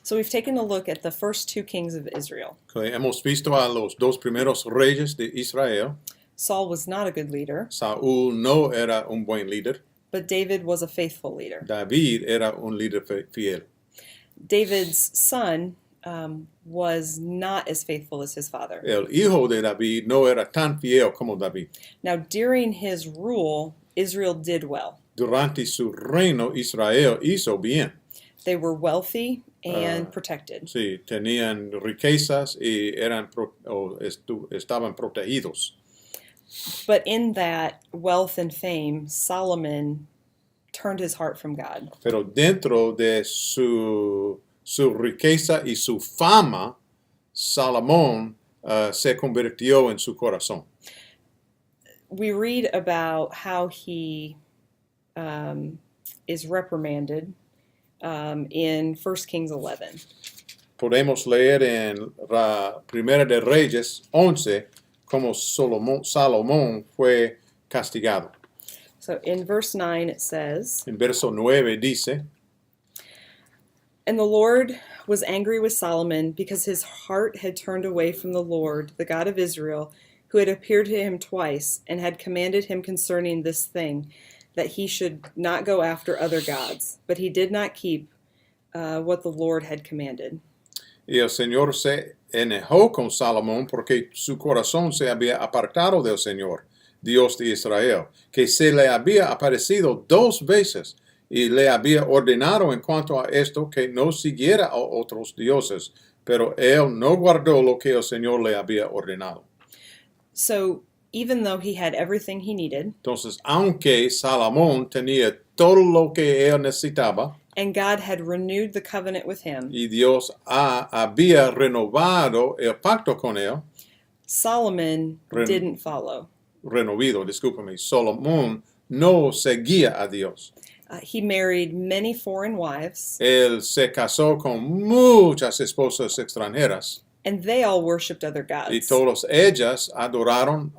So we've taken a look at the first two kings of Israel. Okay, hemos visto a los dos primeros reyes de Israel. Saul was not a good leader, Saúl no era un buen líder. but David was a faithful leader. David era un líder fiel. David's son was not as faithful as his father. El hijo de David no era tan fiel como David. Now, during his rule, Israel did well. Durante su reino, Israel hizo bien. They were wealthy and protected. Sí, tenían riquezas y estaban protegidos. But in that wealth and fame, Solomon turned his heart from God. Pero dentro de su riqueza y su fama, Salomón se convirtió en su corazón. We read about how he is reprimanded in 1 Kings 11. Podemos leer en la Primera de Reyes 11 como Salomón fue castigado. So in verse 9 it says, En verso 9 dice, "And the Lord was angry with Solomon because his heart had turned away from the Lord, the God of Israel, who had appeared to him twice and had commanded him concerning this thing, that he should not go after other gods. But he did not keep what the Lord had commanded." y el Señor se enojó con Salomón porque su corazón se había apartado del Señor, Dios de Israel, que se le había aparecido 2 veces y le había ordenado en cuanto a esto que no siguiera a otros dioses, pero él no guardó lo que el Señor le había ordenado. So even though he had everything he needed, Entonces, aunque Salomón tenía todo lo que él necesitaba, and God had renewed the covenant with him, y Dios había renovado el pacto con él, Solomon didn't follow. Salomón no seguía a Dios. He married many foreign wives, Él se casó con muchas esposas extranjeras and they all worshipped other y gods. todas ellas adoraban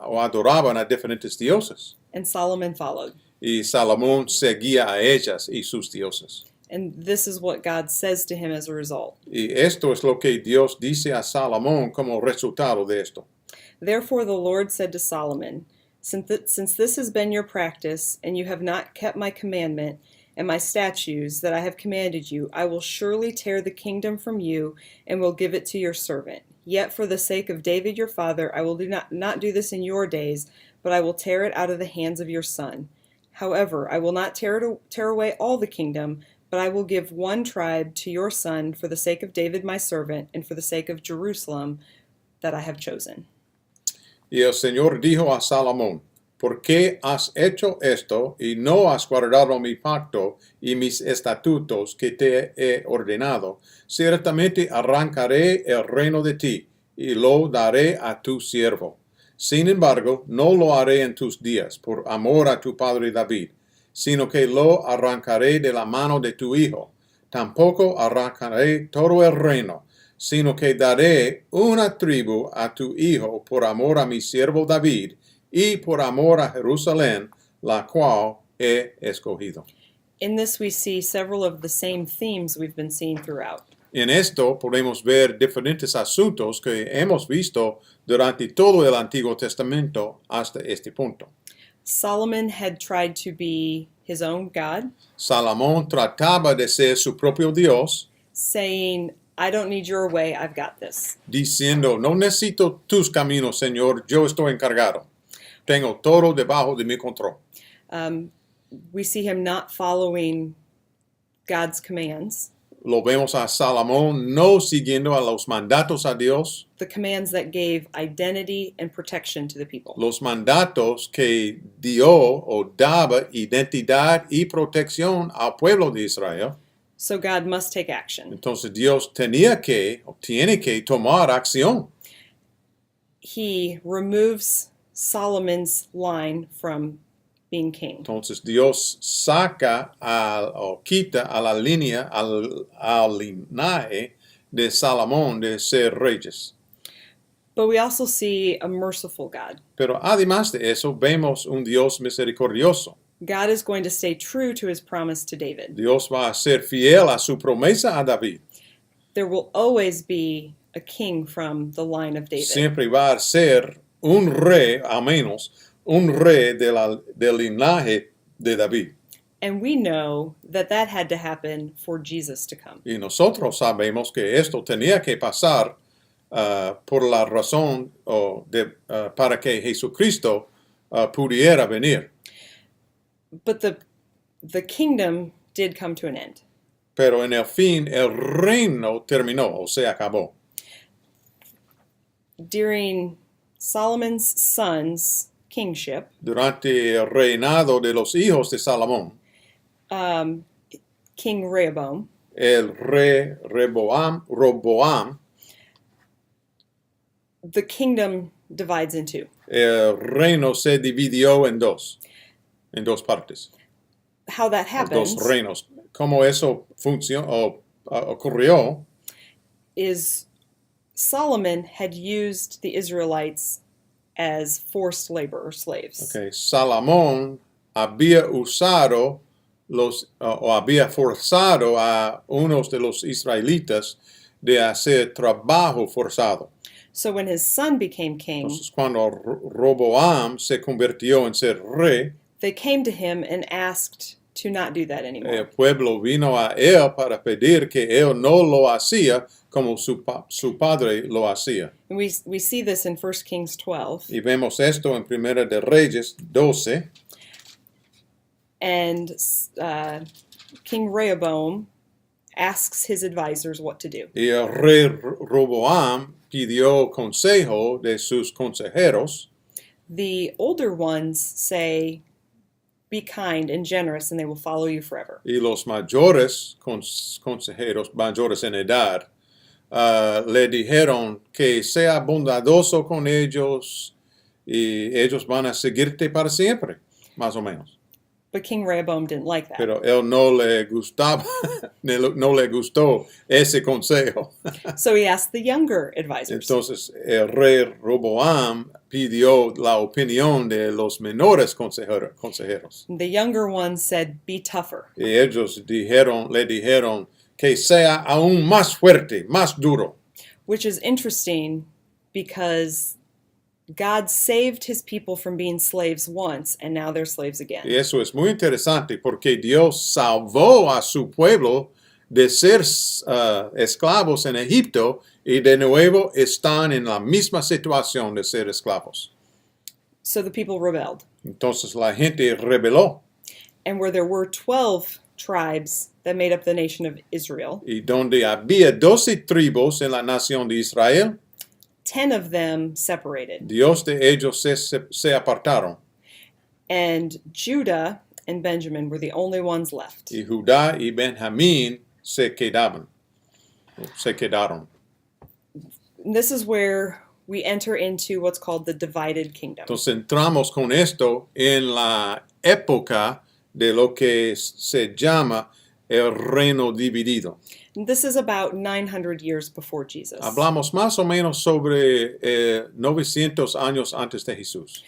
a diferentes dioses. And Solomon followed. Y Salomón seguía a ellas y sus dioses. And this is what God says to him as a result. Y esto es lo que Dios dice a Salomón como resultado de esto. "Therefore the Lord said to Solomon, since this has been your practice, and you have not kept my commandment and my statutes that I have commanded you, I will surely tear the kingdom from you and will give it to your servant. Yet for the sake of David your father, I will not do this in your days, but I will tear it out of the hands of your son. However, I will not tear away all the kingdom, but I will give one tribe to your son for the sake of David my servant and for the sake of Jerusalem that I have chosen." Y el Señor dijo a Salomón, ¿por qué has hecho esto y no has guardado mi pacto y mis estatutos que te he ordenado? Ciertamente arrancaré el reino de ti y lo daré a tu siervo. Sin embargo, no lo haré en tus días por amor a tu padre David, sino que lo arrancaré de la mano de tu hijo. Tampoco arrancaré todo el reino, sino que daré una tribu a tu hijo por amor a mi siervo David y por amor a Jerusalén, la cual he escogido. In this we see several of the same themes we've been seeing throughout. En esto podemos ver diferentes asuntos que hemos visto durante todo el Antiguo Testamento hasta este punto. Solomon had tried to be his own God, Salomón trataba de ser su propio Dios, saying, "I don't need your way, I've got this." diciendo, no necesito tus caminos, Señor, yo estoy encargado. Tengo todo debajo de mi control. We see him not following God's commands, Lo vemos a Salomón no siguiendo a los mandatos a Dios, the commands that gave identity and protection to the people. los mandatos que dio o daba identidad y protección al pueblo de Israel. So God must take action. Entonces Dios tiene que tomar acción. He removes Solomon's line from being king. Entonces Dios saca o quita a la línea, al linaje de Salomón de ser reyes. But we also see a merciful God. Pero además de eso, vemos un Dios misericordioso. God is going to stay true to his promise to David. Dios va a ser fiel a su promesa a David. there will always be a king from the line of David. Siempre va a ser un rey, a menos, un rey del linaje de David. And we know that that had to happen for Jesus to come. Y nosotros sabemos que esto tenía que pasar por la razón para que Jesucristo pudiera venir. But the kingdom did come to an end. Pero en el fin el reino terminó, o se acabó. During Solomon's son's kingship, Durante el reinado de los hijos de Salomón, King Rehoboam, el rey Roboam, the kingdom divides in two. el reino se dividió en dos partes. How that happens Dos reinos. ¿Cómo eso ocurrió? is Solomon had used the Israelites as forced labor or slaves. Okay. Salomón había usado o había forzado a unos de los israelitas de hacer trabajo forzado. So when his son became king, Entonces, cuando Roboam se convirtió en ser rey, they came to him and asked to not do that el anymore. pueblo vino a él para pedir que él no lo hacía como su padre lo hacía. And we see this in 1 Kings 12. Y vemos esto en Primera de Reyes 12. And King Rehoboam asks his advisors what to do. Y el rey Roboam pidió consejo de sus consejeros. The older ones say, be kind and generous, and they will follow you forever. Y los mayores consejeros, mayores en edad, le dijeron que sea bondadoso con ellos y ellos van a seguirte para siempre, más o menos. But King Rehoboam didn't like that. Pero él no le gustaba, no le gustó ese consejo. So he asked the younger advisors. Entonces el rey Roboam pidió la opinión de los menores consejeros. The younger ones said, be tougher. Y ellos le dijeron que sea aún más fuerte, más duro. Which is interesting because God saved his people from being slaves once, and now they're slaves again. Y eso es muy interesante porque Dios salvó a su pueblo de ser esclavos en Egipto y de nuevo están en la misma situación de ser esclavos. So the people rebelled. Entonces la gente rebeló. And where there were 12 tribes that made up the nation of Israel, Y donde había 12 tribus en la nación de Israel, 10 of them separated. Dios de ellos se apartaron. And Judah and Benjamin were the only ones left. Y Judá y Benjamín se quedaron. And this is where we enter into what's called the divided kingdom. Entonces entramos con esto en la época de lo que se llama el reino dividido. And this is about 900 years before Jesus. Hablamos más o menos sobre 900 años antes de Jesús.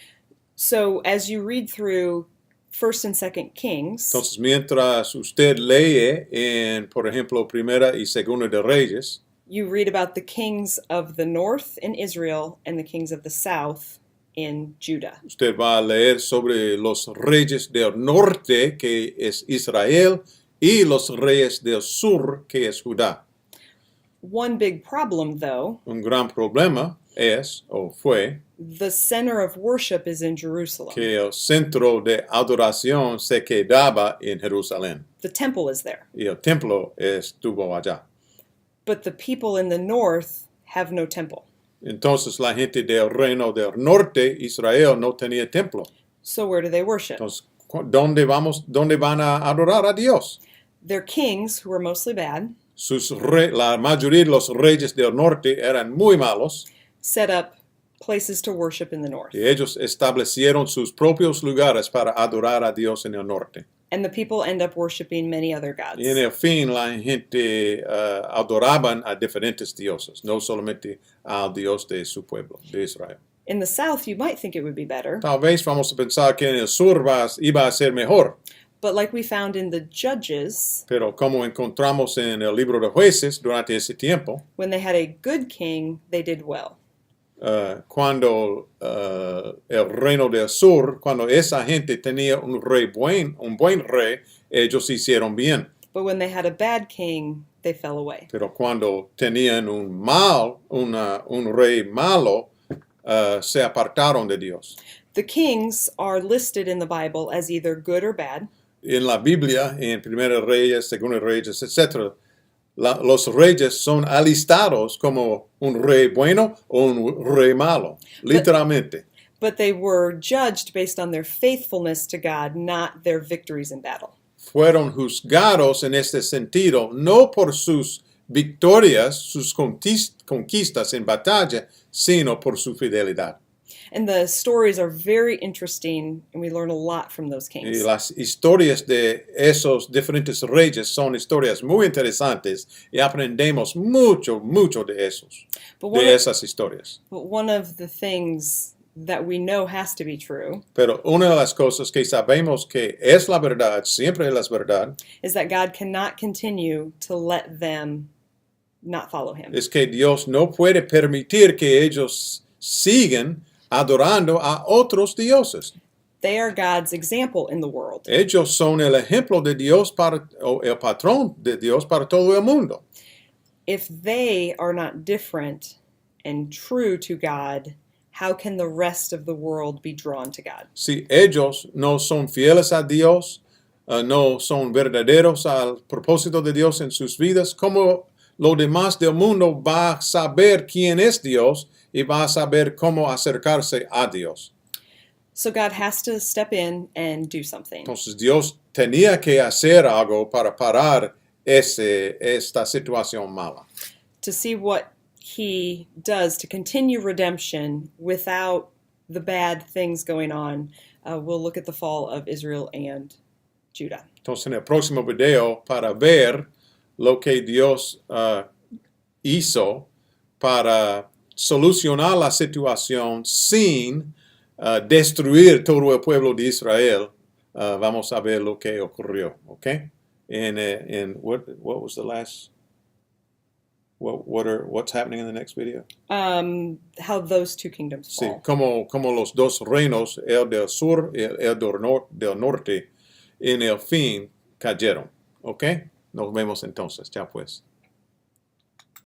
So as you read through 1st and 2nd Kings, Entonces mientras usted lee por ejemplo, Primera y Segunda de Reyes, you read about the kings of the north in Israel and the kings of the south in Judah. usted va a leer sobre los reyes del norte, que es Israel, y los reyes del sur, que es Judá. One big problem, though, Un gran problema fue the center of worship is in Jerusalem. que el centro de adoración se quedaba en Jerusalén The temple is there. y el templo estuvo allá. But the people in the north have no temple. Entonces la gente del reino del norte, Israel, no tenía templo. So where do they worship? Entonces, ¿dónde van a adorar a Dios? Their kings, who were mostly bad, La mayoría de los reyes del norte eran muy malos set up places to worship in the north. y ellos establecieron sus propios lugares para adorar a Dios en el norte. And the people end up worshiping many other gods. Y en el fin la gente adoraban a diferentes dioses, no solamente al Dios de su pueblo, de Israel. In the south, you might think it would be better, Tal vez vamos a pensar que en el sur iba a ser mejor, But like we found in the Judges, Pero como encontramos en el libro de Jueces durante ese tiempo, when they had a good king, they did well. cuando el reino del sur, cuando esa gente tenía un buen rey, ellos hicieron bien. But when they had a bad king, they fell away. Pero cuando tenían un rey malo, se apartaron de Dios. The kings are listed in the Bible as either good or bad. En la Biblia, en Primera Reyes, Segunda Reyes, etc., los reyes son alistados como un rey bueno o un rey malo, literalmente. But they were judged based on their faithfulness to God, not their victories in battle. Fueron juzgados en este sentido, no por sus victorias, sus conquistas en batalla, sino por su fidelidad. And the stories are very interesting, and we learn a lot from those Y kings. las historias de esos diferentes reyes son historias muy interesantes y aprendemos mucho de But de esas historias. one of the things that we know has to be true Pero una de las cosas que sabemos que es la verdad, siempre es la verdad, is that God cannot continue to let them not follow him. es que Dios no puede permitir que ellos sigan adorando a otros dioses. They are God's example in the world. Ellos son el ejemplo de Dios o el patrón de Dios para todo el mundo. If they are not different and true to God, how can the rest of the world be drawn to God? Si ellos no son fieles a Dios, no son verdaderos al propósito de Dios en sus vidas, ¿cómo lo demás del mundo va a saber quién es Dios y va a saber cómo acercarse a Dios? So God has to step in and do something. Entonces Dios tenía que hacer algo para parar esta situación mala. To see what he does to continue redemption without the bad things going on, we'll look at the fall of Israel and Judah. Entonces en el próximo video, para ver lo que Dios hizo para solucionar la situación sin destruir todo el pueblo de Israel, vamos a ver lo que ocurrió, ¿ok? And what was the last? What's happening in the next video? How those two kingdoms Sí, fall. como los dos reinos, el del sur y el del norte, en el fin cayeron, ¿ok? Nos vemos entonces, ya pues.